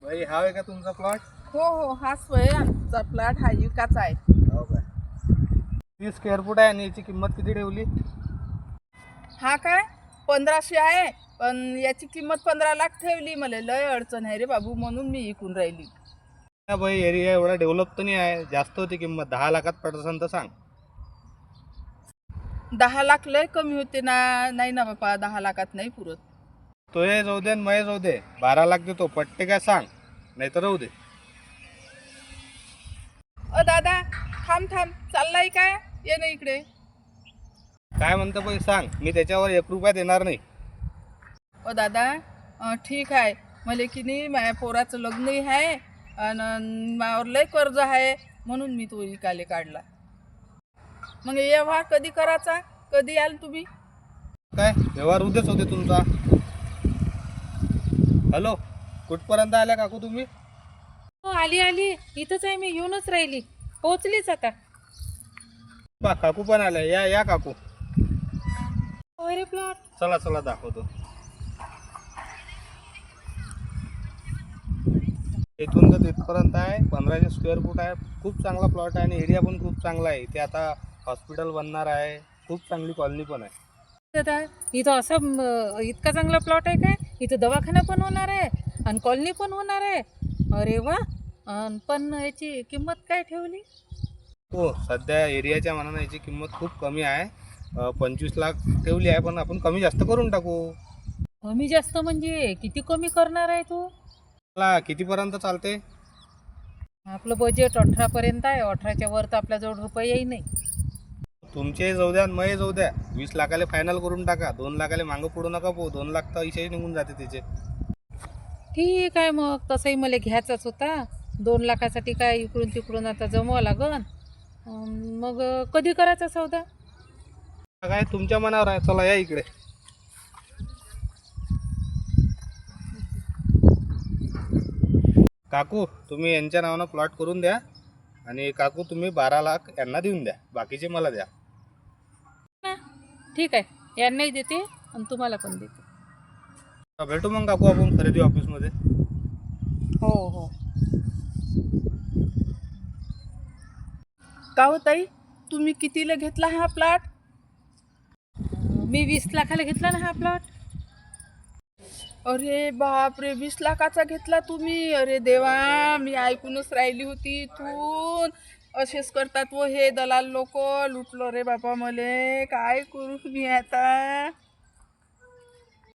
भाई हा आहे का तुमचा प्लॉट? हो हो, हा स्वय आमचा प्लॉट हा विकाचा आहे. हो काय. 30 स्क्वेअर फूट आहे आणि याची किंमत किती ठेवली? हा काय 1500 आहे, पण याची किंमत 15 लाख ठेवली. मला लय अडचण आहे रे बाबू, म्हणून मी इकून राहिली. हा भाई एरिया एवढा डेव्हलप तर नाही आहे, जास्त होती किंमत. 10 लाखात पडसन तर सांग. 10 लाख लय कमी होते ना. नाही ना बापा, 10 लाखात नाही पुरत. तो हे जाऊ दे आणि मय जाऊ दे, 12 लाख देतो. पट्टे काय सांग, नाही तर राहू दे. दादा, थांब थांब, चाललाय काय? ये ना इकडे. काय म्हणतं भाई सांग, मी त्याच्यावर 1 रुपया देणार नाही. दादा, ठीक आहे. मला की नाही माझ्या पोराचं लग्नही आहे आणि माझ्यावर लय कर्ज आहे, म्हणून मी तो विकाले काढला. मग व्यवहार कधी करायचा? कधी याल तुम्ही? काय व्यवहार उद्याच होते तुमचा. हॅलो, कुठपर्यंत आल्या काकू तुम्ही? हो, आली आली, इथंच आहे मी, येऊनच राहिली, पोहोचलीच आता. पा काकू पण आल्या. या या काकू, अरे प्लॉट. चला चला दाखवतो. इथून तर तिथपर्यंत आहे, 1500 स्क्वेअर फूट आहे. खूप चांगला प्लॉट आहे आणि एरिया पण खूप चांगला आहे. इथे आता हॉस्पिटल बनणार आहे, खूप चांगली कॉलनी पण आहे. दादा, इथं असं इतका चांगला प्लॉट आहे काय? इथं दवाखाना पण होणार आहे आणि कॉलनी पण होणार आहे. अरे वा. पण याची किंमत काय ठेवली? हो, सध्या एरियाच्या मानाने याची किंमत खूप कमी आहे. 25 लाख ठेवली आहे, पण आपण कमी जास्त करून टाकू. कमी जास्त म्हणजे किती कमी करणार आहे तू? मला कितीपर्यंत चालते? आपलं बजेट 18 पर्यंत आहे. 18च्या वर तर आपल्याजवळ रुपयाही नाही. तुमचे जाऊ द्या आणि मय जाऊ द्या, 20 लाखाले फायनल करून टाका. 2 लाखाले मागं पुढू नका पोहू. 2 लाख तर इशाही निघून जाते त्याचे. ठीक आहे, मग तसंही मला घ्यायचाच होता. 2 लाखासाठी काय इकडून तिकडून आता जमवावं लागन. मग कधी करायचा सौदा? काय तुमच्या मनावर आहे. चला या इकडे. काकू, तुम्ही यांच्या नावानं प्लॉट करून द्या आणि काकू तुम्ही 12 लाख यांना देऊन द्या, बाकीचे मला द्या. ना, ठीक आहे, यांनाही देते आणि तुम्हाला पण देते. भेटू मग काकू आपण खरेदी ऑफिसमध्ये. हो हो. का हो ताई, तुम्ही कितीला घेतला हा प्लॉट? मी 20 लाखाला घेतला ना हा प्लॉट. अरे बाप रे, 20 लाखाचा घेतला तुम्ही? अरे देवा, मी ऐकूनच राहिली होती इथून. असेच करतात व हे दलाल लोक. लुटलो रे बापा, मले काय करू मी आता?